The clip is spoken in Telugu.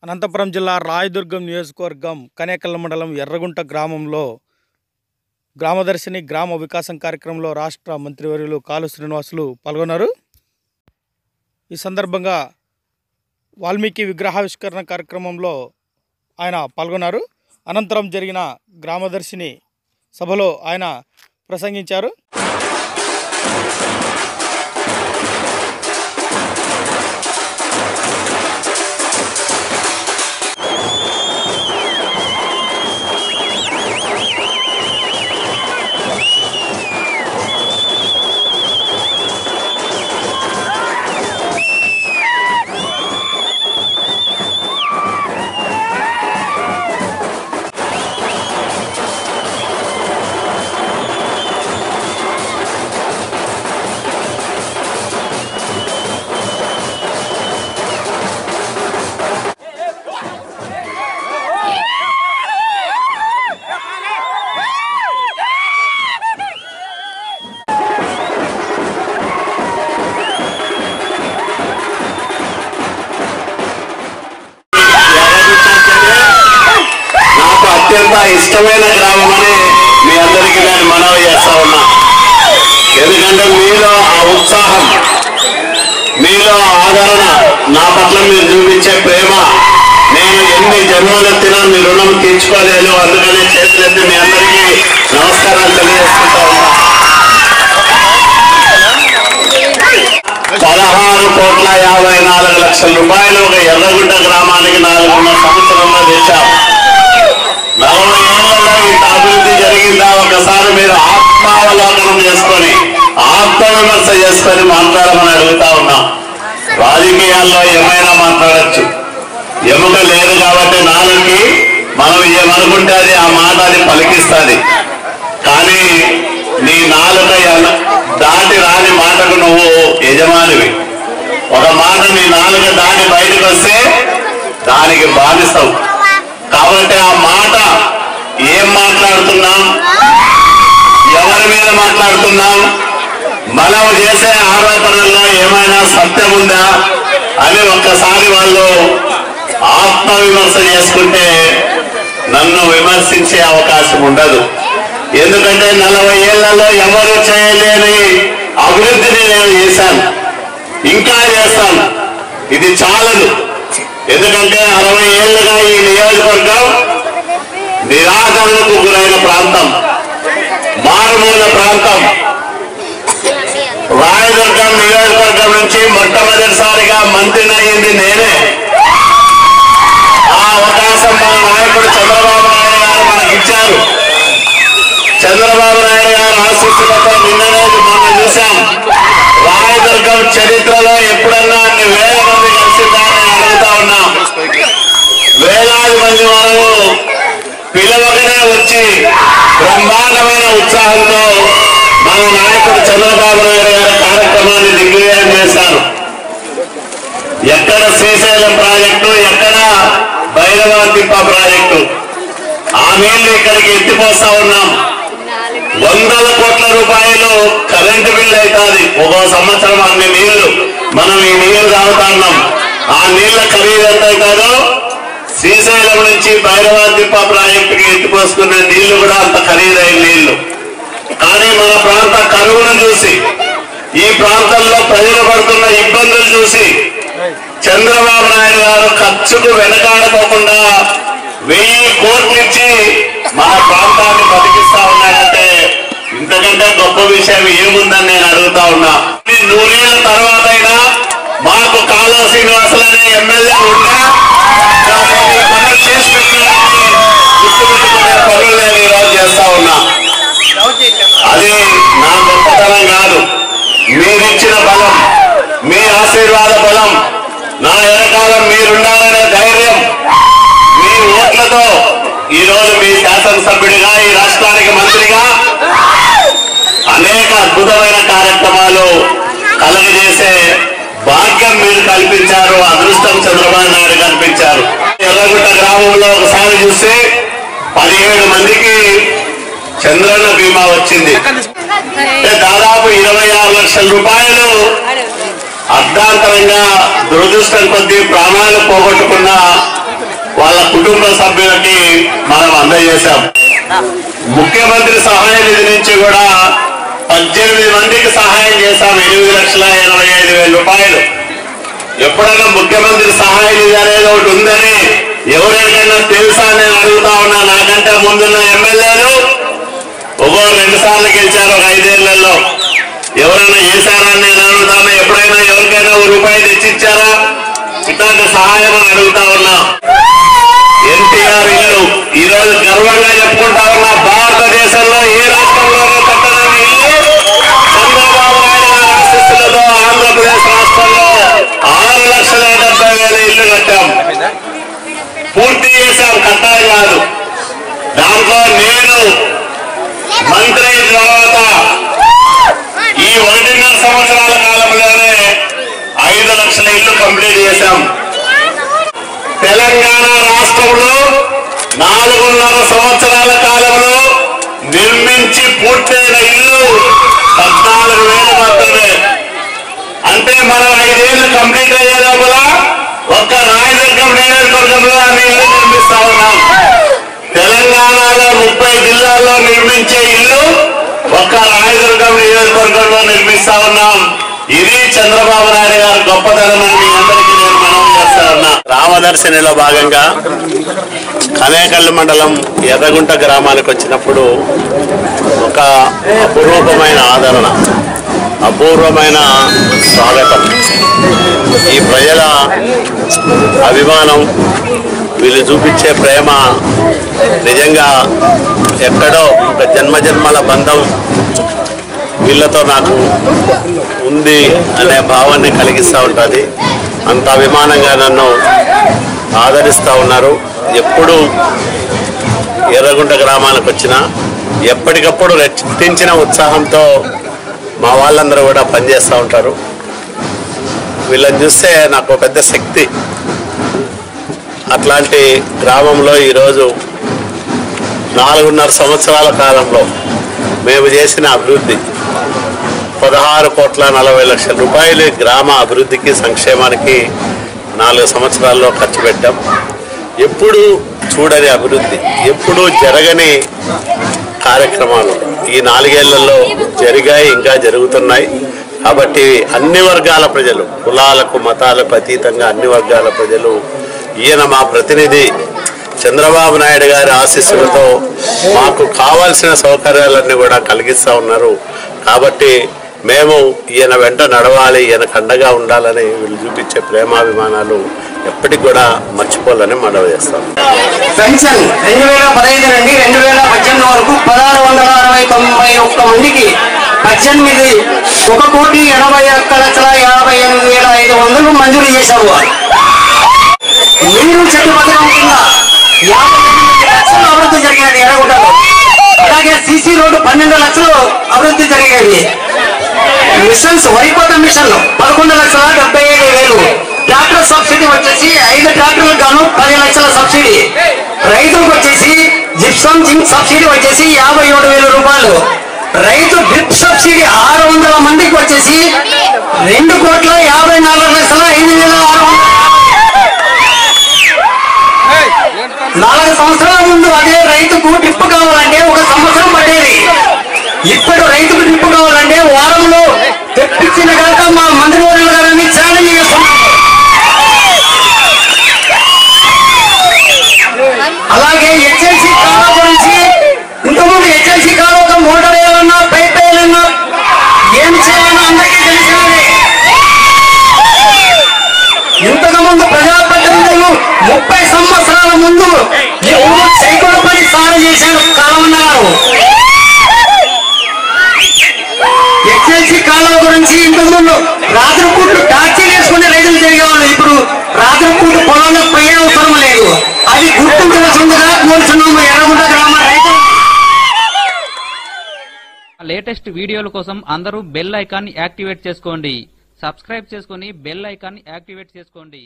అనంతపురం జిల్లా రాయదుర్గం నియోజకవర్గం కనేకల్ మండలం ఎర్రగుంట గ్రామంలో గ్రామదర్శిని గ్రామ వికాసం కార్యక్రమంలో రాష్ట్ర మంత్రివర్యులు కాలు శ్రీనివాసులు పాల్గొన్నారు. ఈ సందర్భంగా వాల్మీకి విగ్రహావిష్కరణ కార్యక్రమంలో ఆయన పాల్గొన్నారు. అనంతరం జరిగిన గ్రామదర్శిని సభలో ఆయన ప్రసంగించారు. అత్యంత ఇష్టమైన గ్రామమని మీ అందరికీ నేను మనవి చేస్తా ఉన్నా. ఎందుకంటే మీలో ఆ ఉత్సాహం, మీలో ఆదరణ, నా పట్ల మీరు చూపించే ప్రేమ నేను ఎన్ని జన్మలెత్తినా మీ రుణం తీర్చుకోలేను. అందుకనే చేతులెత్తి మీ అందరికీ నమస్కారాలు తెలియజేసుకుంటా ఉన్నా. 16,54,00,000 రూపాయలు ఒక ఎర్రగుంట గ్రామానికి 4 సంవత్సరంలో తెచ్చాం. 40 ఏళ్లలో ఇంత అభివృద్ధి జరిగిందా? ఒకసారి మీరు ఆత్మావలోకనం చేసుకొని ఆత్మవిమర్శ చేసుకొని మాట్లాడమని అడుగుతా ఉన్నాం. రాజకీయాల్లో ఏమైనా మాట్లాడచ్చు, ఎముక లేదు కాబట్టి నాలుగుకి మనం ఏమనుకుంటే అది ఆ మాట అది పలికిస్తుంది. కానీ నీ నాలుక దాటి రాని మాటకు నువ్వు యజమానివి. ఒక మాట నీ నాలుక దాటి బయటకు వస్తే దానికి బాధిస్తావు. కాబట్టి ఆ మాట ఏం మాట్లాడుతున్నాం, ఎవరి మీద మాట్లాడుతున్నాం, మనం చేసే ఆరోపణల్లో ఏమైనా సత్యం ఉందా అని ఒక్కసారి వాళ్ళు ఆత్మవిమర్శ చేసుకుంటే నన్ను విమర్శించే అవకాశం ఉండదు. ఎందుకంటే 40 ఏళ్లలో ఎవరు చేయలేని అభివృద్ధిని నేను చేశాను, ఇంకా చేస్తాను. ఇది చాలదు. ఎందుకంటే 60 ఏళ్లుగా ఈ నియోజకవర్గం నిరాదరణకు గురైన ప్రాంతం, మారుమూల ప్రాంతం. రాయదుర్గం నియోజకవర్గం నుంచి మొట్టమొదటిసారిగా మంత్రిని అయ్యింది నేనే. ఆ అవకాశం మన నాయకుడు చంద్రబాబు నాయుడు గారు మనకి ఇచ్చారు. చంద్రబాబు నాయుడు గారు ఆశీస్సులతో నిన్ననే మనం చూశాం. రాయదుర్గం చరిత్రలో ఎప్పుడన్నా అన్ని వేల మంది కలిసిందని అడుగుతా ఉన్నాం. వేలాది మంది వారు పిలవగానే వచ్చి బ్రహ్మాండమైన ఉత్సాహంతో మన నాయకుడు చంద్రబాబు నాయుడు గారి కార్యక్రమాన్ని దిగ్విజయం చేశారు. ఎక్కడ శ్రీశైలం ప్రాజెక్టు, ఎక్కడ భైరవాతిప్ప ప్రాజెక్టు, ఆ నీళ్లు ఇక్కడికి ఎత్తిపోస్తా ఉన్నాం. 100 కోట్ల రూపాయలు కరెంటు బిల్లు అవుతుంది ఒక్కో సంవత్సరం. అన్ని నీళ్లు మనం ఈ నీళ్లు తాగుతా ఉన్నాం. ఆ నీళ్ల ఖరీదు ఎంత అవుతుందో శ్రీశైలం నుంచి భైరవాతిప్ప ప్రాజెక్టుకి ఎత్తిపోసుకునే నీళ్లు కూడా అంత ఖరీదైన నీళ్లు. కానీ మన ప్రాంత కరువును చూసి, ఈ ప్రాంతంలో ప్రజలు పడుతున్న ఇబ్బందులు చూసి చంద్రబాబు నాయుడు గారు ఖర్చుకు వెనకాడకోకుండా 1000 కోట్లు ఇచ్చి మన ప్రాంతాన్ని బతికిస్తా ఉన్నాడంటే ఇంతకంటే గొప్ప విషయం ఏముందని నేను అడుగుతా ఉన్నా. 100 ఏళ్ల తర్వాత అయినా మాకు కాలువ శ్రీనివాసులు అనే ఎమ్మెల్యే ఉన్నా పనులు చేసి పెట్టడానికి గుర్తుపెట్టుకునే పనులు నేను ఈరోజు చేస్తా ఉన్నా. అది నా గొప్పతనం కాదు, మీరిచ్చిన బలం, మీ ఆశీర్వాద బలం, నా వెనకాలం మీరుండాలనే ధైర్యం, మీ ఓట్లతో ఈరోజు మీ శాసనసభ్యుడిగా, ఈ రాష్ట్రానికి మంత్రిగా అనేక అద్భుతమైన కార్యక్రమాలు కలుగజేసే భాగ్యం మీరు కల్పించారు. అదృష్టం చంద్రబాబు నాయుడు కల్పించారు. ఎర్రగుంట గ్రామంలో ఒకసారి చూస్తే 17 మందికి చంద్రన్న బీమా వచ్చింది. దాదాపు 26 లక్షల రూపాయలు అర్ధాంతరంగా దురదృష్టం కొద్దీ ప్రాణాలు పోగొట్టుకున్న వాళ్ళ కుటుంబ సభ్యులకి మనం అందజేశాం. ముఖ్యమంత్రి సహాయ నిధి నుంచి కూడా 18 మందికి సహాయం చేశాం. 8,85,000 రూపాయలు. ఎప్పుడైనా ముఖ్యమంత్రి సహాయ నిధి అనేది ఒకటి ఉందని ఎవరికైనా తెలుసా నేను అడుగుతా ఉన్నా. నాకంటే ముందున్న ఎమ్మెల్యేలు ఒక్కో 2 సార్లు గెలిచారు ఒక 5 ఏళ్లలో. ఎవరైనా చేశారని నేను అడుగుతాను. ఎప్పుడైనా ఎవరికైనా ₹1 తెచ్చిచ్చారా? ఇట్లాంటి సహాయం అని అడుగుతా ఉన్నా. ఎన్టీఆర్ ఇల్లు ఈరోజు గర్వంగా చెప్పుకుంటా ఉన్నా. భారతదేశంలో ఏ రాష్ట్రంలోనూ కట్టని ఇల్లు చంద్రబాబు నాయుడు గారి ఆశీస్సులతో ఆంధ్రప్రదేశ్ రాష్ట్రంలో 6,70,000 ఇల్లు కట్టాం. పూర్తి చేశాం, కట్టాలి కాదు. దాంట్లో నేను మంత్రి అయిన తర్వాత ఈ 1.5 సంవత్సరాల కాలంలోనే 5 లక్షల ఇల్లు కంప్లీట్ చేశాం. తెలంగాణ రాష్ట్రంలో 4.5 సంవత్సరాల కాలంలో నిర్మించి పూర్తయిన ఇల్లు 14,000 మాత్రమే. అంటే మనం 5 ఏళ్ళు కంప్లీట్ అయ్యే లోపల ఒక్క రాయదుర్గం నియోజకవర్గంలో అన్ని ఇల్లు నిర్మిస్తా ఉన్నాం. తెలంగాణలో 30 జిల్లాల్లో నిర్మించే ఇల్లు ఒక్క రాయదుర్గం నియోజకవర్గంలో నిర్మిస్తా ఉన్నాం. ఇది చంద్రబాబు నాయుడు గారు గొప్పతనం అని మీ అందరికీ నేను మనవి చేస్తా ఉన్నా. రామదర్శినిలో భాగంగా కనేకల్లు మండలం ఎర్రగుంట గ్రామానికి వచ్చినప్పుడు ఒక అపురూపమైన ఆదరణ, అపూర్వమైన స్వాగతం. ఈ ప్రజల అభిమానం, వీళ్ళు చూపించే ప్రేమ నిజంగా ఎక్కడో ఒక జన్మజన్మల బంధం వీళ్ళతో నాకు ఉంది అనే భావాన్ని కలిగిస్తూ ఉంటుంది. అంత అభిమానంగా నన్ను ఆదరిస్తూ ఉన్నారు. ఎప్పుడు ఎర్రగుంట గ్రామానికి వచ్చినా ఎప్పటికప్పుడు రెట్టించిన ఉత్సాహంతో మా వాళ్ళందరూ కూడా పనిచేస్తూ ఉంటారు. వీళ్ళని చూస్తే నాకు పెద్ద శక్తి. అట్లాంటి గ్రామంలో ఈరోజు 4.5 సంవత్సరాల కాలంలో మేము చేసిన అభివృద్ధి 16,40,00,000 రూపాయలు గ్రామ అభివృద్ధికి, సంక్షేమానికి 4 సంవత్సరాల్లో ఖర్చు పెట్టాం. ఎప్పుడు చూడని అభివృద్ధి, ఎప్పుడూ జరగని కార్యక్రమాలు ఈ 4 ఏళ్లలో జరిగాయి, ఇంకా జరుగుతున్నాయి. కాబట్టి అన్ని వర్గాల ప్రజలు, కులాలకు మతాలకు అతీతంగా అన్ని వర్గాల ప్రజలు ఈయన మా ప్రతినిధి చంద్రబాబు నాయుడు గారి ఆశీస్సులతో మాకు కావాల్సిన సౌకర్యాలన్నీ కూడా కలిగిస్తూ ఉన్నారు. కాబట్టి మేము ఈయన వెంట నడవాలి, ఈయనకు అండగా ఉండాలని వీళ్ళు చూపించే ప్రేమాభిమానాలు ఎప్పటికి కూడా మర్చిపోవాలని మనవి చేస్తాం. పెన్షన్ 2015 నుండి 2018 వరకు 1,661 మందికి 1,81,51,58,500 మంజూరు చేశారు. మీరు చెట్టు పథకం కింద 58 లక్షలు అభివృద్ధి జరిగినది ఎర్రగుంటలో. అలాగే సీసీ రోడ్డు 12 లక్షలు అభివృద్ధి జరిగేది. మిషన్స్, వరికోత మిషన్లు 11,75,000. ట్రాక్టర్ సబ్సిడీ వచ్చేసి 5 ట్రాక్టర్లకు గాను 10 లక్షల సబ్సిడీ. రైతులకు వచ్చేసి జిప్సమ్ జింక్ సబ్సిడీ వచ్చేసి 57,000 రూపాయలు. రైతు డ్రిప్ సబ్సిడీ 600 మందికి వచ్చేసి 2,54,05,600. 4 సంవత్సరాల ముందు అదే రైతుకు డ్రిప్ కావాలంటే 1 సంవత్సరం పట్టేది. ఇప్పుడు రైతుకు డ్రిప్ కావాలంటే వారంలో తెప్పించిన కనుక మా మంత్రివర్యుల గారిని ఛాలెంజ్ చేస్తున్నాం. అలాగే హెచ్ఎల్సీ కాలువ గురించి ఇంతకుముందు హెచ్ఎల్సీ కాలువ మోటార్ వేయాలన్నా, పైప్ వేయాలన్నా, ఏం చేయాలన్నా అందరికీ తెలిసినది. ఇంతకుముందు ప్రజాప్రతినిధులు 30 సంవత్సరాల ముందు ఈ ఊరు సైకిల్ పని సాగు చేశారు కాలమన్నారు. హెచ్ఎల్సీ కాలువ గురించి ఇంతకుముందు రాత్రిపూట్లు టార్చీ వేసుకునే రైతులు తిరిగేవాళ్ళు. ఇప్పుడు రాత్రిపూట పొలంలో పోయే అవసరం లేదు. అది గుర్తించవలసిందిగా కోరుచున్నాము ఎర్రగుంట గ్రామ రైతులు. లేటెస్ట్ వీడియోల కోసం అందరూ బెల్ ఐకాన్ యాక్టివేట్ చేసుకోండి. సబ్స్క్రైబ్ చేసుకొని బెల్ ఐకాన్ యాక్టివేట్ చేసుకోండి.